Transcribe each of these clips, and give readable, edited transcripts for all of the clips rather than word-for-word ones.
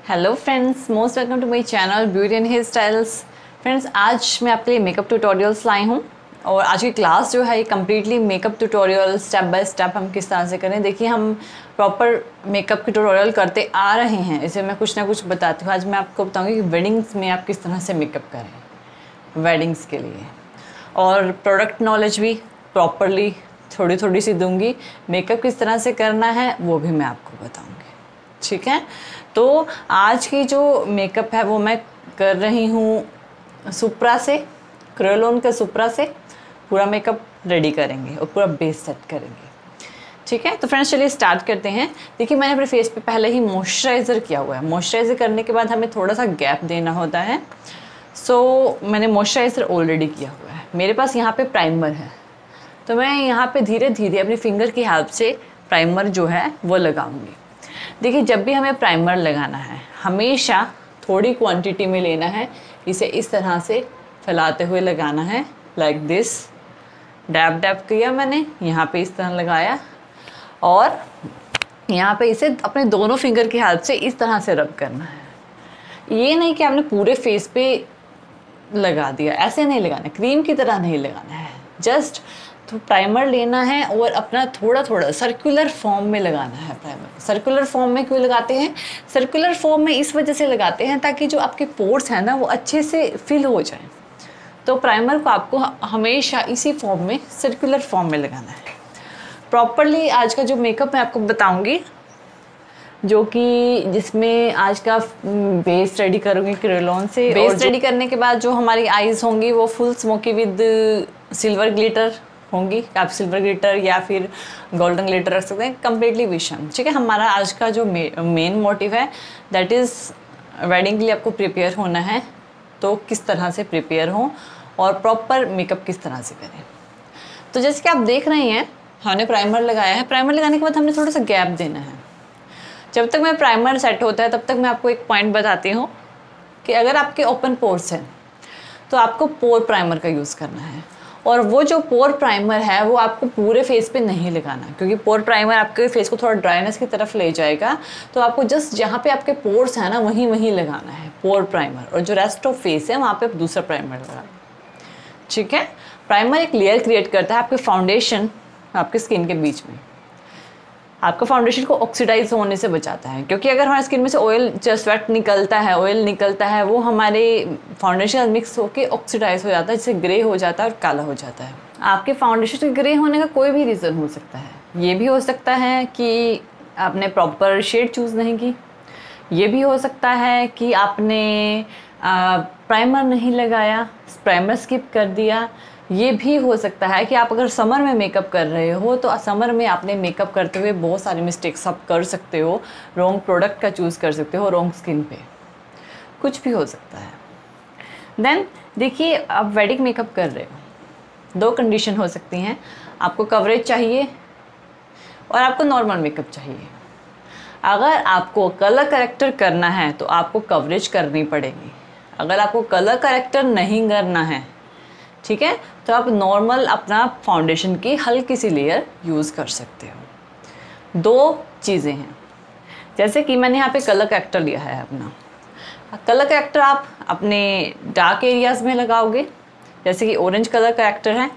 Hello friends, most welcome to my channel beauty and hair styles. Friends, आज मैं आपके लिए मेकअप ट्यूटोरियल्स लाई हूँ और आज की क्लास जो है ये completely makeup tutorial step by step हम किस तरह से करें। देखिए, हम प्रॉपर मेकअप के ट्यूटोरियल करते आ रहे हैं, इसे मैं कुछ ना कुछ बताती हूँ। आज मैं आपको बताऊँगी कि वेडिंग्स में आप किस तरह से मेकअप करें वेडिंग्स के लिए, और प्रोडक्ट नॉलेज भी प्रॉपरली थोड़ी थोड़ी सी दूंगी। मेकअप किस तरह से करना है वो भी मैं आपको बताऊँगी, ठीक है। तो आज की जो मेकअप है वो मैं कर रही हूँ सुप्रा से, क्रेयोलन के सुप्रा से पूरा मेकअप रेडी करेंगे और पूरा बेस सेट करेंगे, ठीक है। तो फ्रेंड्स, चलिए स्टार्ट करते हैं। देखिए, मैंने अपने फेस पे पहले ही मॉइस्चराइज़र किया हुआ है। मॉइस्चराइज़र करने के बाद हमें थोड़ा सा गैप देना होता है। सो मैंने मॉइस्चराइज़र ऑलरेडी किया हुआ है। मेरे पास यहाँ पे प्राइमर है, तो मैं यहाँ पे धीरे धीरे अपनी फिंगर की हेल्प से प्राइमर जो है वो लगाऊंगी। देखिए, जब भी हमें प्राइमर लगाना है हमेशा थोड़ी क्वांटिटी में लेना है। इसे इस तरह से फैलाते हुए लगाना है, लाइक दिस। डैब डैब किया मैंने, यहाँ पे इस तरह लगाया और यहाँ पे इसे अपने दोनों फिंगर की हेल्प से इस तरह से रब करना है। ये नहीं कि आपने पूरे फेस पे लगा दिया, ऐसे नहीं लगाना, क्रीम की तरह नहीं लगाना है। जस्ट तो प्राइमर लेना है और अपना थोड़ा थोड़ा सर्कुलर फॉर्म में लगाना है। प्राइमर सर्कुलर फॉर्म में क्यों लगाते हैं? सर्कुलर फॉर्म में इस वजह से लगाते हैं ताकि जो आपके पोर्स हैं ना वो अच्छे से फिल हो जाए। तो प्राइमर को आपको हमेशा इसी फॉर्म में, सर्कुलर फॉर्म में लगाना है प्रॉपरली। आज का जो मेकअप मैं आपको बताऊंगी, जो कि जिसमें आज का बेस रेडी करूँगी क्रेयोलन से। बेस रेडी करने के बाद जो हमारी आईज होंगी वो full smoky with silver glitter होंगी। आप सिल्वर ग्लिटर या फिर गोल्डन ग्लिटर रख सकते हैं, कम्प्लीटली विशन, ठीक है। हमारा आज का जो मेन मोटिव है दैट इज़ वेडिंग के लिए आपको प्रिपेयर होना है। तो किस तरह से प्रिपेयर हों और प्रॉपर मेकअप किस तरह से करें। तो जैसे कि आप देख रहे हैं, हमने प्राइमर लगाया है। प्राइमर लगाने के बाद हमने थोड़ा सा गैप देना है। जब तक मैं प्राइमर सेट होता है तब तक मैं आपको एक पॉइंट बताती हूँ कि अगर आपके ओपन पोर्स हैं तो आपको पोर प्राइमर का यूज़ करना है। और वो जो पोर प्राइमर है वो आपको पूरे फेस पे नहीं लगाना, क्योंकि पोर प्राइमर आपके फेस को थोड़ा ड्राइनेस की तरफ ले जाएगा। तो आपको जस्ट जहाँ पे आपके पोर्स हैं ना वहीं लगाना है पोर प्राइमर, और जो रेस्ट ऑफ फेस है वहाँ पे आप दूसरा प्राइमर लगाना, ठीक है। प्राइमर एक लेयर क्रिएट करता है आपके फाउंडेशन आपके स्किन के बीच में। आपका फाउंडेशन को ऑक्सीडाइज होने से बचाता है, क्योंकि अगर हमारे स्किन में से ऑयल स्वेट निकलता है, ऑयल निकलता है, वो हमारे फाउंडेशन मिक्स होके ऑक्सीडाइज हो जाता है, जिससे ग्रे हो जाता है और काला हो जाता है। आपके फाउंडेशन के ग्रे होने का कोई भी रीज़न हो सकता है। ये भी हो सकता है कि आपने प्रॉपर शेड चूज़ नहीं की। ये भी हो सकता है कि आपने प्राइमर नहीं लगाया, प्राइमर स्किप कर दिया। ये भी हो सकता है कि आप अगर समर में मेकअप कर रहे हो तो समर में आपने मेकअप करते हुए बहुत सारे मिस्टेक्स आप कर सकते हो। रॉन्ग प्रोडक्ट का चूज़ कर सकते हो रॉन्ग स्किन पे, कुछ भी हो सकता है। देन देखिए, आप वेडिंग मेकअप कर रहे हो, दो कंडीशन हो सकती हैं। आपको कवरेज चाहिए और आपको नॉर्मल मेकअप चाहिए। अगर आपको कलर करेक्टर करना है तो आपको कवरेज करनी पड़ेगी। अगर आपको कलर करेक्टर नहीं करना है, ठीक है, तो आप नॉर्मल अपना फाउंडेशन की हल्की सी लेयर यूज़ कर सकते हो। दो चीज़ें हैं, जैसे कि मैंने यहाँ पे कलर करेक्टर लिया है अपना। कलर करेक्टर आप अपने डार्क एरियाज़ में लगाओगे, जैसे कि ऑरेंज कलर करेक्टर है,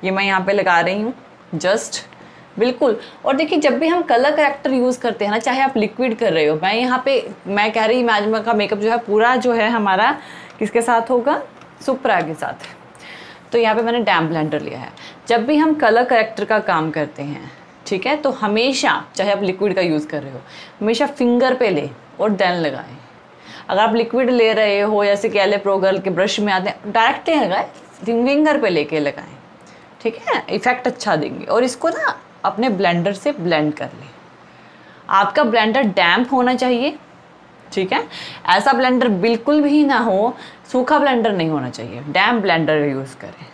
ये मैं यहाँ पे लगा रही हूँ जस्ट, बिल्कुल। और देखिए, जब भी हम कलर करेक्टर यूज़ करते हैं ना, चाहे आप लिक्विड कर रहे हो, मैं कह रही हूँ आज का मेकअप जो है पूरा जो है हमारा किसके साथ होगा? सुप्रा के साथ। तो यहाँ पे मैंने डैम ब्लेंडर लिया है। जब भी हम कलर करेक्टर का काम करते हैं, ठीक है, तो हमेशा चाहे आप लिक्विड का यूज़ कर रहे हो, हमेशा फिंगर पे ले और देन लगाएं। अगर आप लिक्विड ले रहे हो, जैसे कि एले प्रो गर्ल के ब्रश में आते हैं, डायरेक्टली लगाए, फिंगर पे लेके लगाएं, ठीक है, इफेक्ट अच्छा देंगे। और इसको ना अपने ब्लेंडर से ब्लेंड कर लें। आपका ब्लेंडर डैम्प होना चाहिए, ठीक है। ऐसा ब्लेंडर बिल्कुल भी ना हो, सूखा ब्लेंडर नहीं होना चाहिए, डैम्प ब्लेंडर यूज़ करें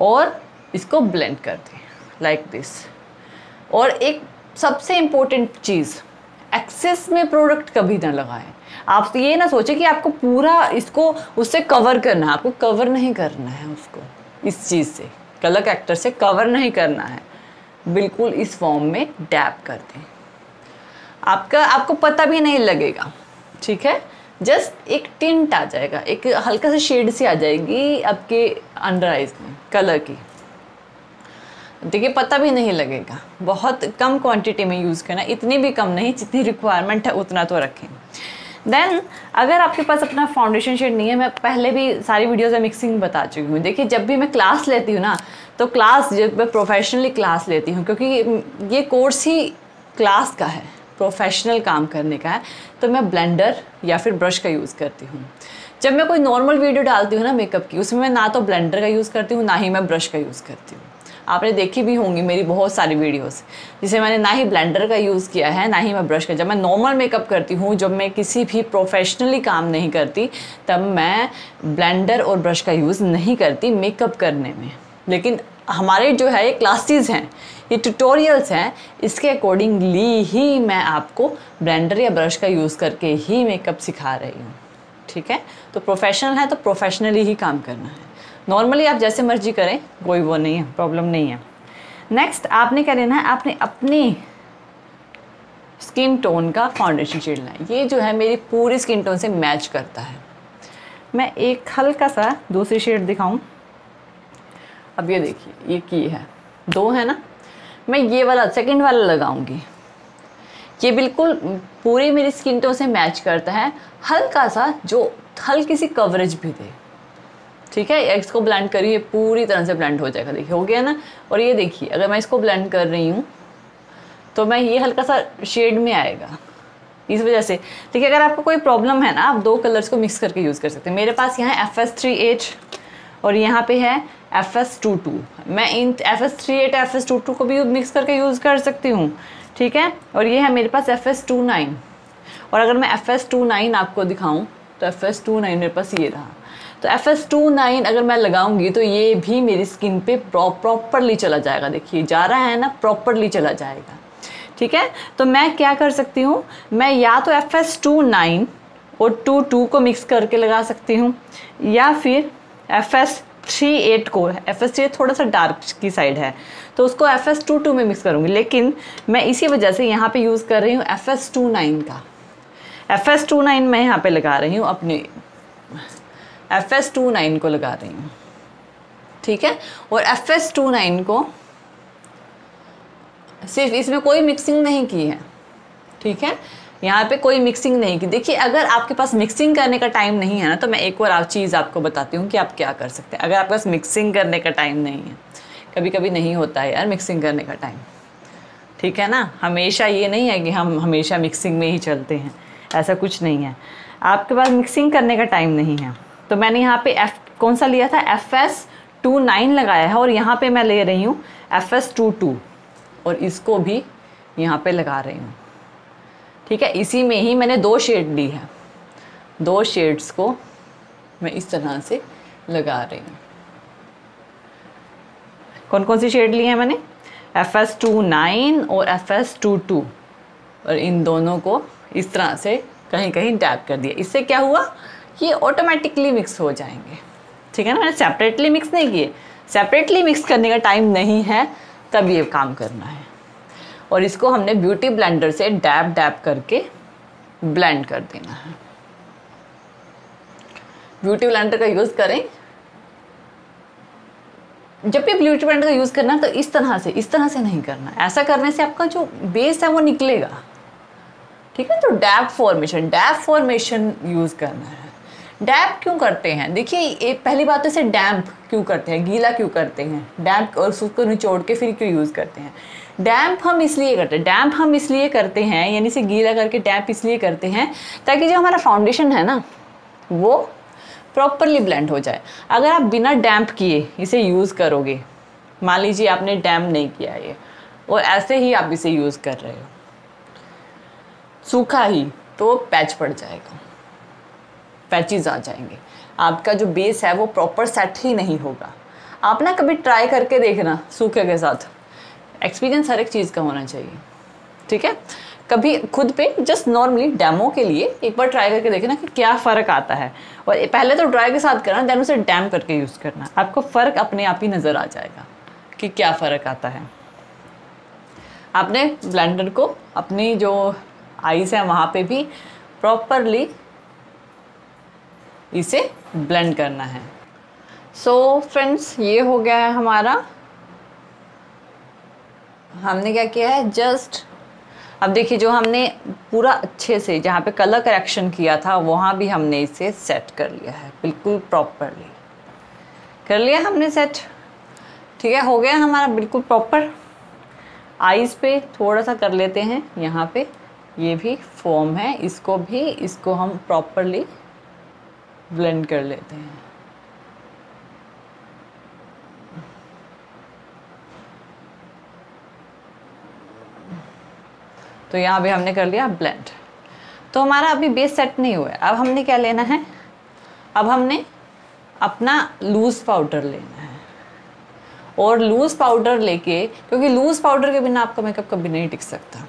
और इसको ब्लेंड कर दें लाइक दिस। और एक सबसे इम्पोर्टेंट चीज़, एक्सेस में प्रोडक्ट कभी ना लगाएं। आप ये ना सोचें कि आपको पूरा इसको उससे कवर करना है, आपको कवर नहीं करना है उसको, इस चीज़ से कलर करेक्टर से कवर नहीं करना है, बिल्कुल इस फॉर्म में डैप कर दें। आपको पता भी नहीं लगेगा ठीक है, जस्ट एक टिंट आ जाएगा, एक हल्का सा शेड सी आ जाएगी आपके अंडर आइज में कलर की। देखिए पता भी नहीं लगेगा, बहुत कम क्वांटिटी में यूज़ करना, इतनी भी कम नहीं, जितनी रिक्वायरमेंट है उतना तो रखें। देन अगर आपके पास अपना फाउंडेशन शेड नहीं है, मैं पहले भी सारी वीडियोज़ में मिक्सिंग बता चुकी हूँ। देखिए जब भी मैं क्लास लेती हूँ ना, तो क्लास जब मैं प्रोफेशनली क्लास लेती हूँ, क्योंकि ये कोर्स ही क्लास का है, प्रोफेशनल काम करने का है, तो मैं ब्लेंडर या फिर ब्रश का यूज़ करती हूँ। जब मैं कोई नॉर्मल वीडियो डालती हूँ ना मेकअप की, उसमें मैं ना तो ब्लेंडर का यूज़ करती हूँ, ना ही मैं ब्रश का यूज़ करती हूँ। आपने देखी भी होंगी मेरी बहुत सारी वीडियोस जिसे मैंने ना ही ब्लेंडर का यूज़ किया है, ना ही मैं ब्रश का। जब मैं नॉर्मल मेकअप करती हूँ, जब मैं किसी भी प्रोफेशनली काम नहीं करती, तब मैं ब्लेंडर और ब्रश का यूज़ नहीं करती मेकअप करने में। लेकिन हमारे जो है ये क्लासेस हैं, ये ट्यूटोरियल्स हैं, इसके अकॉर्डिंगली ही मैं आपको ब्लेंडर या ब्रश का यूज़ करके ही मेकअप सिखा रही हूँ। ठीक है, तो प्रोफेशनल है तो प्रोफेशनली ही काम करना है। नॉर्मली आप जैसे मर्जी करें, कोई वो नहीं है, प्रॉब्लम नहीं है। नेक्स्ट आपने क्या लेना है, आपने अपनी स्किन टोन का फाउंडेशन शेड लेना है। ये जो है मेरी पूरी स्किन टोन से मैच करता है। मैं एक हल्का सा दूसरी शेड दिखाऊं। अब ये देखिए, ये की है, दो है ना, मैं ये वाला सेकंड वाला लगाऊंगी। ये बिल्कुल पूरी मेरी स्किन टोन से मैच करता है, हल्का सा जो हल्की सी कवरेज भी दे। ठीक है, इसको ब्लेंड करिए, पूरी तरह से ब्लेंड हो जाएगा। देखिए हो गया ना। और ये देखिए अगर मैं इसको ब्लेंड कर रही हूँ तो मैं ये हल्का सा शेड में आएगा, इस वजह से। देखिए अगर आपको कोई प्रॉब्लम है ना, आप दो कलर्स को मिक्स करके यूज़ कर सकते हैं। मेरे पास यहाँ FS38 और यहाँ पे है FS22। मैं इन FS38 FS22 को भी मिक्स करके यूज़ कर सकती हूँ। ठीक है, और ये है मेरे पास FS29। और अगर मैं FS29 आपको दिखाऊँ तो FS29 मेरे पास ये रहा। तो FS29 अगर मैं लगाऊंगी तो ये भी मेरी स्किन पे प्रॉपरली चला जाएगा। देखिए जा रहा है ना, प्रॉपरली चला जाएगा। ठीक है, तो मैं क्या कर सकती हूँ, मैं या तो FS29 और 22 को मिक्स करके लगा सकती हूँ, या फिर FS38 को, FS38 थोड़ा सा डार्क की साइड है तो उसको FS22 में मिक्स करूँगी। लेकिन मैं इसी वजह से यहाँ पे यूज़ कर रही हूँ FS29 का। FS29 मैं यहाँ पे लगा रही हूँ, अपने FS29 को लगा रही हूँ। ठीक है, और FS29 को सिर्फ, इसमें कोई मिक्सिंग नहीं की है। ठीक है, यहाँ पे कोई मिक्सिंग नहीं की। देखिए अगर आपके पास मिक्सिंग करने का टाइम नहीं है ना, तो मैं एक और चीज़ आपको बताती हूँ कि आप क्या कर सकते हैं। अगर आपके पास मिक्सिंग करने का टाइम नहीं है, कभी कभी नहीं होता है यार मिक्सिंग करने का टाइम, ठीक है ना, हमेशा ये नहीं है कि हम हमेशा मिक्सिंग में ही चलते हैं, ऐसा कुछ नहीं है। आपके पास मिक्सिंग करने का टाइम नहीं है तो मैंने यहाँ पे कौन सा लिया था, FS29 लगाया है, और यहाँ पे मैं ले रही हूँ FS22 और इसको भी यहाँ पे लगा रही हूँ। ठीक है, इसी में ही मैंने दो शेड ली है, दो शेड्स को मैं इस तरह से लगा रही हूँ। कौन कौन सी शेड ली है मैंने, FS29 और FS22, और इन दोनों को इस तरह से कहीं कहीं डैप कर दिया। इससे क्या हुआ, ये ऑटोमेटिकली मिक्स हो जाएंगे। ठीक है ना, मैंने सेपरेटली मिक्स नहीं किए, सेपरेटली मिक्स करने का टाइम नहीं है, तब ये काम करना है। और इसको हमने ब्यूटी ब्लेंडर से डैप डैप करके ब्लेंड कर देना है। ब्यूटी ब्लेंडर का यूज़ करें, जब भी ब्यूटी ब्लेंडर का यूज़ करना है तो इस तरह से नहीं करना। ऐसा करने से आपका जो बेस है वो निकलेगा। ठीक है, तो डैप फॉर्मेशन यूज़ करना है। डैप क्यों करते हैं, देखिए एक पहली बात तो इसे डैम्प क्यों करते हैं, गीला क्यों करते हैं, डैम्प और उसको निचोड़ के फिर क्यों यूज़ करते हैं। डैम्प हम इसलिए करते हैं, यानी इसे गीला करके डैम्प इसलिए करते हैं ताकि जो हमारा फाउंडेशन है ना वो प्रॉपरली ब्लेंड हो जाए। अगर आप बिना डैम्प किए इसे यूज़ करोगे, मान लीजिए आपने डैम्प नहीं किया ये और ऐसे ही आप इसे यूज़ कर रहे हो सूखा ही, तो पैच पड़ जाएगा, पैचेस आ जाएंगे, आपका जो बेस है वो प्रॉपर सेट ही नहीं होगा। आप ना कभी ट्राई करके देखना सूखे के साथ, एक्सपीरियंस हर एक चीज़ का होना चाहिए। ठीक है, कभी खुद पे जस्ट नॉर्मली डेमो के लिए एक बार ट्राई करके देखना कि क्या फ़र्क आता है, और पहले तो ड्राई के साथ करना, देन उसे डैम करके यूज़ करना, आपको फ़र्क अपने आप ही नज़र आ जाएगा कि क्या फ़र्क आता है। आपने ब्लेंडर को अपनी जो आईज है वहाँ पे भी प्रॉपरली इसे ब्लेंड करना है। सो फ्रेंड्स, ये हो गया है हमारा। हमने क्या किया है, जस्ट अब देखिए जो हमने पूरा अच्छे से जहाँ पे कलर करेक्शन किया था वहाँ भी हमने इसे सेट कर लिया है, बिल्कुल प्रॉपरली कर लिया हमने सेट। ठीक है, हो गया हमारा बिल्कुल प्रॉपर। आईज पे थोड़ा सा कर लेते हैं, यहाँ पे ये भी फॉर्म है, इसको हम प्रॉपरली ब्लेंड कर लेते हैं। तो यहाँ भी हमने कर लिया ब्लेंड। तो हमारा अभी बेस सेट नहीं हुआ है। अब हमने क्या लेना है, अब हमने अपना लूज़ पाउडर लेना है। और लूज़ पाउडर लेके, क्योंकि लूज़ पाउडर के बिना आपका मेकअप कभी नहीं टिक सकता।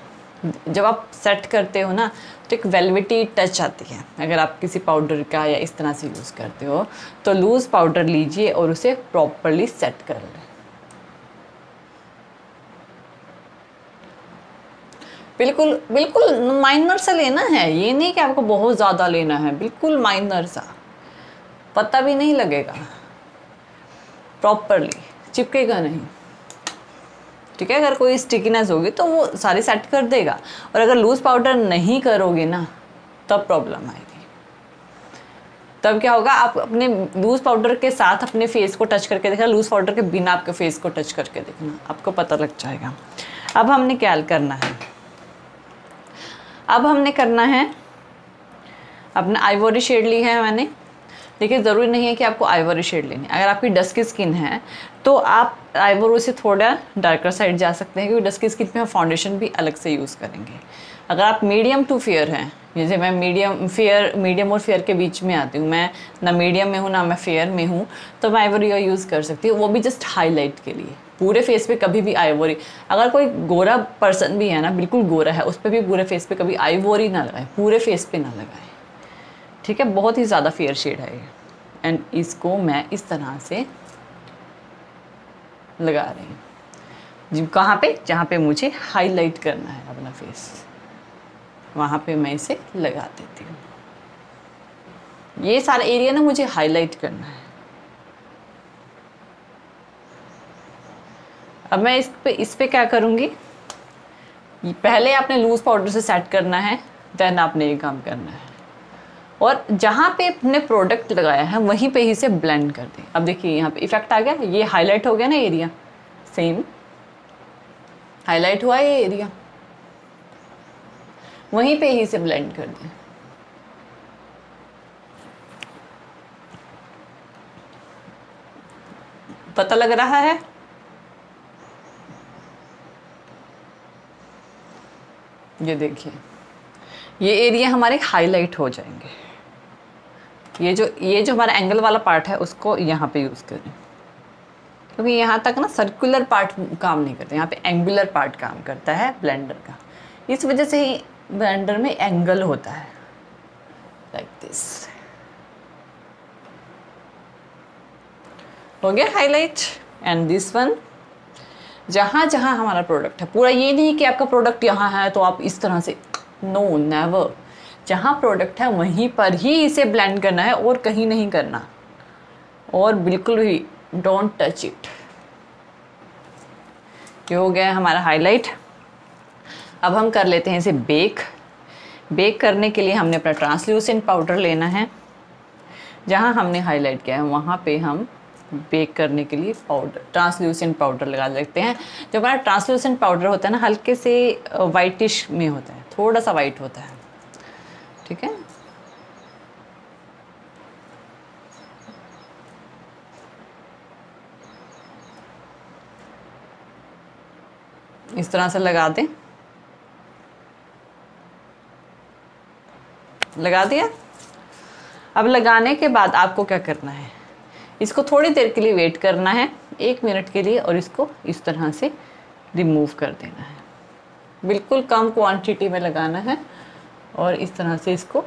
जब आप सेट करते हो ना तो एक वेलवेटी टच आती है। अगर आप किसी पाउडर का या इस तरह से यूज़ करते हो तो लूज़ पाउडर लीजिए और उसे प्रॉपरली सेट कर लें। बिल्कुल बिल्कुल माइनर सा लेना है, ये नहीं कि आपको बहुत ज़्यादा लेना है, बिल्कुल माइनर सा, पता भी नहीं लगेगा, प्रॉपरली चिपकेगा नहीं। ठीक है, अगर कोई स्टिकीनेस होगी तो वो सारी सेट कर देगा, और अगर लूज़ पाउडर नहीं करोगे ना तब प्रॉब्लम आएगी। तब क्या होगा, आप अपने लूज़ पाउडर के साथ अपने फेस को टच करके देखना, लूज़ पाउडर के बिना आपके फेस को टच करके देखना, आपको पता लग जाएगा। अब हमने क्या करना है, अब हमने करना है अपना आइवरी शेड ली है मैंने। देखिए ज़रूरी नहीं है कि आपको आइवरी शेड लेनी है। अगर आपकी डस्की स्किन है तो आप आइवरी से थोड़ा डार्कर साइड जा सकते हैं, क्योंकि डस्की स्किन पे हम फाउंडेशन भी अलग से यूज़ करेंगे। अगर आप मीडियम टू फेयर हैं, जैसे मैं मीडियम और फेयर के बीच में आती हूँ, मैं ना मीडियम में हूँ ना मैं फेयर में हूँ, तो मैं आइवरी का यूज़ कर सकती हूँ, वो भी जस्ट हाईलाइट के लिए। पूरे फेस पे कभी भी आइवरी, अगर कोई गोरा पर्सन भी है ना, बिल्कुल गोरा है, उस पर भी पूरे फेस पे कभी आइवरी ना लगाए, पूरे फेस पे ना लगाए। ठीक है, बहुत ही ज़्यादा फेयर शेड है ये। एंड इसको मैं इस तरह से लगा रही हूँ, जी कहाँ पे, जहाँ पे मुझे हाईलाइट करना है अपना फेस, वहाँ पे मैं इसे लगा देती हूँ। ये सारा एरिया ना मुझे हाईलाइट करना है। अब मैं इस पे क्या करूँगी, पहले आपने लूज़ पाउडर से सेट करना है, देन आपने ये काम करना है, और जहाँ पे अपने प्रोडक्ट लगाया है वहीं पे ही से ब्लेंड कर दें। अब देखिए यहाँ पे इफेक्ट आ गया, ये हाईलाइट हो गया ना एरिया, सेम हाईलाइट हुआ ये एरिया, वहीं पे ही से ब्लेंड कर दें। पता लग रहा है, ये देखिए ये एरिया हमारे हाईलाइट हो जाएंगे। ये जो हमारा एंगल वाला पार्ट है उसको यहाँ पे यूज़ करें, क्योंकि यहाँ तक ना सर्कुलर पार्ट काम नहीं करता, यहाँ पे एंगुलर पार्ट काम करता है ब्लेंडर का। इस वजह से ही ब्लेंडर में एंगल होता है, लाइक दिस। हो गया हाईलाइट। एंड दिस वन, जहाँ जहाँ हमारा प्रोडक्ट है पूरा, ये नहीं कि आपका प्रोडक्ट यहाँ है तो आप इस तरह से, नो नेवर, जहाँ प्रोडक्ट है वहीं पर ही इसे ब्लेंड करना है और कहीं नहीं करना, और बिल्कुल भी डोंट टच इट। ये हो गया हमारा हाईलाइट। अब हम कर लेते हैं इसे बेक करने के लिए हमने अपना ट्रांसल्यूसेंट पाउडर लेना है। जहाँ हमने हाईलाइट किया है वहाँ पे हम बेक करने के लिए ट्रांसल्यूसेंट पाउडर लगा लेते हैं। जो हमारा ट्रांसल्यूसेंट पाउडर होता है ना, हल्के से वाइटिश में होता है, थोड़ा सा वाइट होता है। ठीक है, इस तरह से लगा दें, लगा दिया। अब लगाने के बाद आपको क्या करना है, इसको थोड़ी देर के लिए वेट करना है, 1 मिनट के लिए, और इसको इस तरह से रिमूव कर देना है। बिल्कुल कम क्वांटिटी में लगाना है और इस तरह से इसको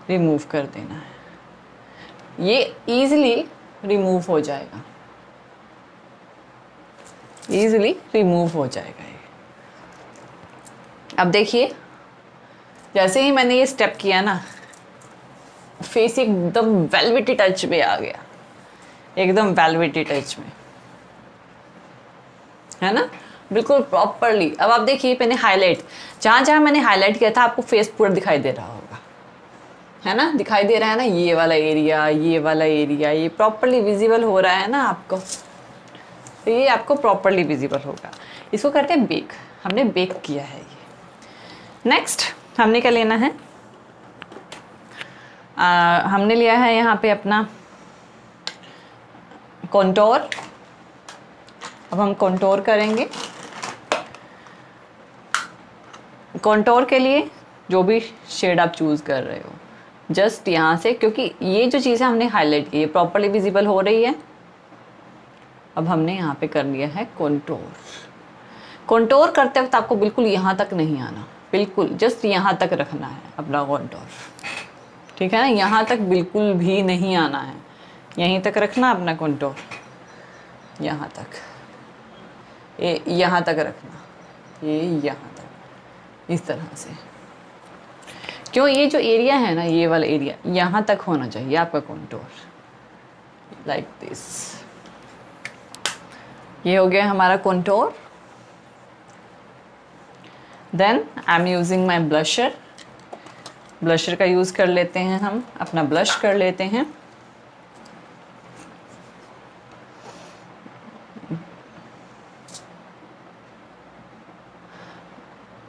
रिमूव कर देना है। ये इजीली रिमूव हो जाएगा, इजीली रिमूव हो जाएगा ये। अब देखिए जैसे ही मैंने ये स्टेप किया ना, फेस एकदम वेलवेटी टच में आ गया, एकदम वेलवेटी टच में, है ना, बिल्कुल प्रॉपरली। अब आप देखिए मैंने हाईलाइट, जहाँ जहाँ मैंने हाईलाइट किया था आपको फेस पूरा दिखाई दे रहा होगा, है ना, दिखाई दे रहा है ना, ये वाला एरिया, ये वाला एरिया, ये प्रॉपरली विजिबल हो रहा है ना आपको, तो ये आपको प्रॉपरली विजिबल होगा। इसको करते हैं बेक, हमने बेक किया है ये। नेक्स्ट हमने क्या लेना है, हमने लिया है यहाँ पे अपना कॉन्टोर। अब हम कॉन्टोर करेंगे। कॉन्टोर के लिए जो भी शेड आप चूज़ कर रहे हो, जस्ट यहाँ से, क्योंकि ये जो चीज़ें हमने हाईलाइट की है प्रॉपरली विजिबल हो रही है। अब हमने यहाँ पे कर लिया है कॉन्टोर। कॉन्टोर करते वक्त आपको बिल्कुल यहाँ तक नहीं आना, बिल्कुल जस्ट यहाँ तक रखना है अपना कॉन्टोर, ठीक है ना, यहाँ तक बिल्कुल भी नहीं आना है, यहीं तक रखना अपना कॉन्टोर, यहाँ तक, ये यहाँ तक रखना, ये यहाँ तक, इस तरह से। क्यों, ये जो एरिया है ना, ये वाला एरिया यहाँ तक होना चाहिए आपका कॉन्टोर, लाइक दिस। ये हो गया हमारा contour. Then I am using my blusher. Blusher का यूज़ कर लेते हैं हम, अपना ब्लश कर लेते हैं।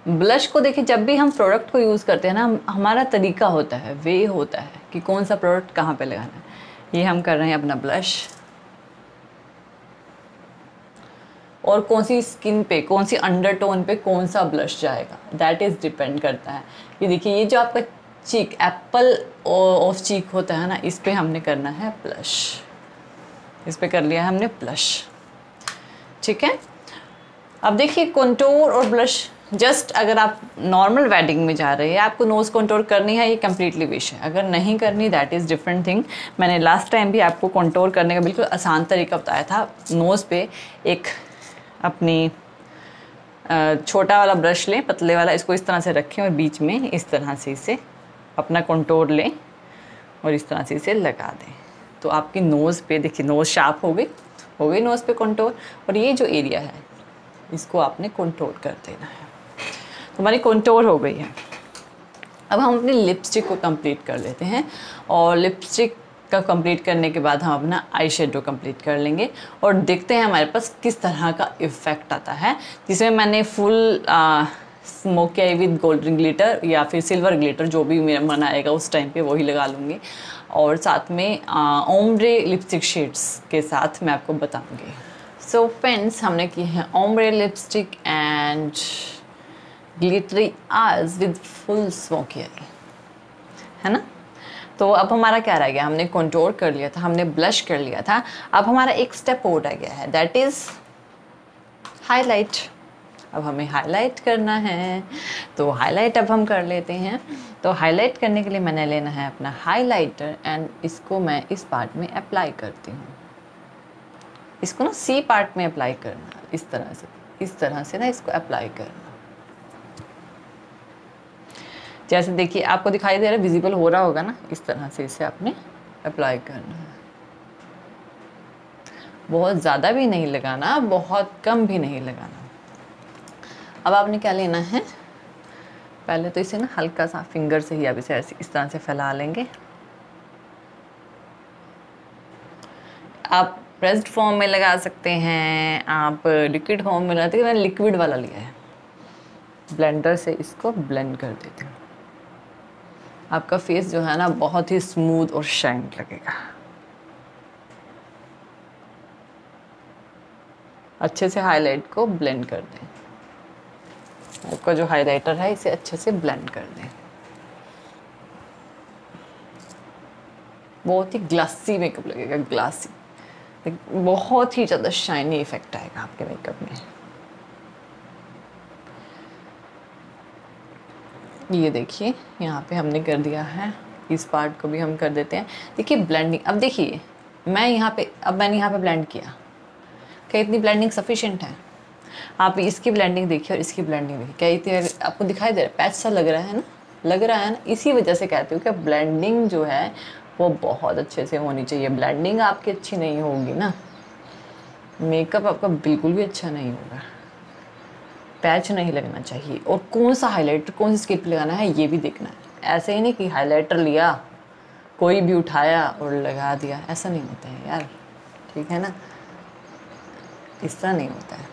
ब्लश को देखिए, जब भी हम प्रोडक्ट को यूज़ करते हैं ना, हमारा तरीका होता है, वे होता है कि कौन सा प्रोडक्ट कहाँ पे लगाना है। ये हम कर रहे हैं अपना ब्लश, और कौन सी स्किन पे, कौन सी अंडरटोन पे कौन सा ब्लश जाएगा, दैट इज़ डिपेंड करता है। ये देखिए, ये जो आपका चीक, एप्पल ऑफ चीक होता है ना, इस पे हमने करना है ब्लश, इस पे कर लिया है हमने ब्लश, ठीक है। अब देखिए कॉन्टोर और ब्लश, जस्ट अगर आप नॉर्मल वेडिंग में जा रहे हैं, आपको नोज़ कॉन्टोर करनी है, ये कम्प्लीटली विश है। अगर नहीं करनी, दैट इज़ डिफरेंट थिंग। मैंने लास्ट टाइम भी आपको कॉन्टोर करने का बिल्कुल आसान तरीका बताया था। नोज़ पे एक अपनी छोटा वाला ब्रश लें, पतले वाला, इसको इस तरह से रखें और बीच में इस तरह से इसे अपना कॉन्टोर लें और इस तरह से इसे लगा दें, तो आपकी नोज़ पे देखिए, नोज़ शार्प हो गई नोज़ पे कॉन्टोर। और ये जो एरिया है इसको आपने कॉन्टोर कर देना है, तो हमारी कॉन्टोर हो गई है। अब हम अपनी लिपस्टिक को कंप्लीट कर लेते हैं, और लिपस्टिक का कंप्लीट करने के बाद हम अपना आई शेडो कंप्लीट कर लेंगे और देखते हैं हमारे पास किस तरह का इफ़ेक्ट आता है, जिसमें मैंने full smoky I with golden glitter या फिर सिल्वर ग्लिटर, जो भी मेरा मन आएगा उस टाइम पे वही लगा लूँगी, और साथ में ओम्ब्रे लिपस्टिक शेड्स के साथ मैं आपको बताऊँगी। सो फ्रेंड्स, हमने की है ombre lipstick and glittery eyes with full smoky आई, है ना। तो अब हमारा क्या रह गया, हमने कॉन्टोर कर लिया था, हमने ब्लश कर लिया था, अब हमारा एक स्टेप और रह गया है, दैट इज़ हाईलाइट। अब हमें हाईलाइट करना है, तो हाईलाइट अब हम कर लेते हैं। तो हाईलाइट करने के लिए मैंने लेना है अपना हाईलाइटर, एंड इसको मैं इस पार्ट में अप्लाई करती हूँ। इसको ना सी पार्ट में अप्लाई करना, इस तरह से ना इसको अप्लाई करना। जैसे देखिए आपको दिखाई दे रहा है, विजिबल हो रहा होगा ना, इस तरह से इसे आपने अप्लाई करना है। बहुत ज़्यादा भी नहीं लगाना, बहुत कम भी नहीं लगाना। अब आपने क्या लेना है, पहले तो इसे ना हल्का सा फिंगर से ही आप इसे ऐसे इस तरह से फैला लेंगे। आप प्रेस्ड फॉर्म में लगा सकते हैं, आप लिक्विड फॉर्म में लगाते हैं। मैंने लिक्विड वाला लिया है, ब्लेंडर से इसको ब्लेंड कर देती हूँ। आपका फेस जो है ना बहुत ही स्मूथ और शाइन लगेगा। अच्छे से हाईलाइट को ब्लेंड कर दें, आपका जो हाइलाइटर है इसे अच्छे से ब्लेंड कर दें। बहुत ही ग्लासी मेकअप लगेगा, ग्लासी, बहुत ही ज़्यादा शाइनी इफेक्ट आएगा आपके मेकअप में। ये देखिए यहाँ पे हमने कर दिया है, इस पार्ट को भी हम कर देते हैं। देखिए ब्लेंडिंग, अब देखिए मैंने यहाँ पे ब्लेंड किया, क्या इतनी ब्लेंडिंग सफिशिएंट है? आप इसकी ब्लेंडिंग देखिए और इसकी ब्लेंडिंग देखिए, क्या इतनी आपको दिखाई दे रहा है, पैच सा लग रहा है ना, लग रहा है ना, इसी वजह से कहती हूँ कि ब्लेंडिंग जो है वो बहुत अच्छे से होनी चाहिए। ब्लेंडिंग आपकी अच्छी नहीं होगी ना, मेकअप आपका बिल्कुल भी अच्छा नहीं होगा। पैच नहीं लगना चाहिए, और कौन सा हाइलाइटर कौन सी स्किन पे लगाना है ये भी देखना है। ऐसे ही नहीं कि हाइलाइटर लिया कोई भी उठाया और लगा दिया, ऐसा नहीं होता है यार, ठीक है ना, इस तरह नहीं होता है।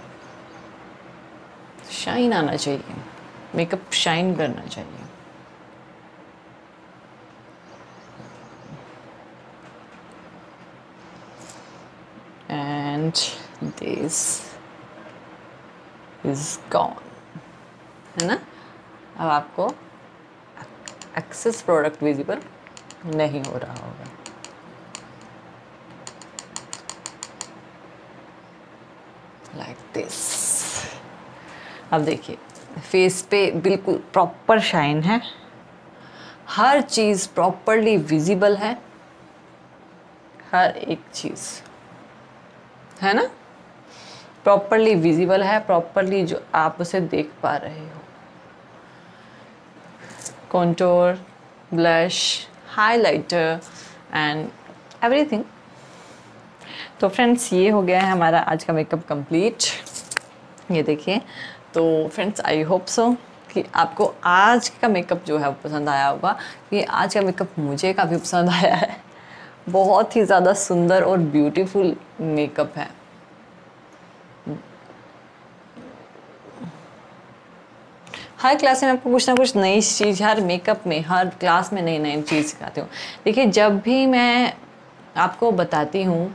शाइन आना चाहिए, मेकअप शाइन करना चाहिए। एंड दिस इज गॉन, है ना। अब आपको एक्सेस प्रोडक्ट विजिबल नहीं हो रहा होगा। Like this. अब देखिए फेस पे बिल्कुल प्रॉपर शाइन है, हर चीज़ प्रॉपरली विजिबल है, हर एक चीज़ है ना प्रॉपरली विजिबल है, प्रॉपरली जो आप उसे देख पा रहे हो। Contour, blush, highlighter and everything. तो फ्रेंड्स ये हो गया है हमारा आज का मेकअप कंप्लीट। ये देखिए, तो फ्रेंड्स आई होप सो कि आपको आज का मेकअप जो है वो पसंद आया होगा। कि आज का मेकअप मुझे काफ़ी पसंद आया है, बहुत ही ज़्यादा सुंदर और ब्यूटीफुल मेकअप है। हर क्लास में आपको कुछ ना कुछ नई चीज़, हर मेकअप में, हर क्लास में नई नई चीज़ सिखाती हूँ। देखिए जब भी मैं आपको बताती हूँ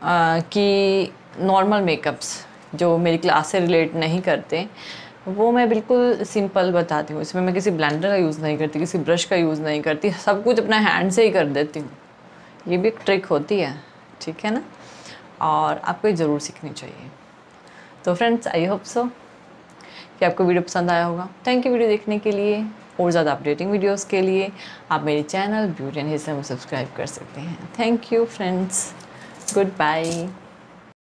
कि नॉर्मल मेकअप्स जो मेरी क्लास से रिलेट नहीं करते, वो मैं बिल्कुल सिंपल बताती हूँ। इसमें मैं किसी ब्लेंडर का यूज़ नहीं करती, किसी ब्रश का यूज़ नहीं करती, सब कुछ अपना हैंड से ही कर देती हूँ। ये भी एक ट्रिक होती है, ठीक है ना, और आपको ये ज़रूर सीखनी चाहिए। तो फ्रेंड्स आई होप सो कि आपको वीडियो पसंद आया होगा। थैंक यू वीडियो देखने के लिए। और ज़्यादा अपडेटिंग वीडियोस के लिए आप मेरे channel beauty and hair style में सब्सक्राइब कर सकते हैं। Thank you friends, good bye.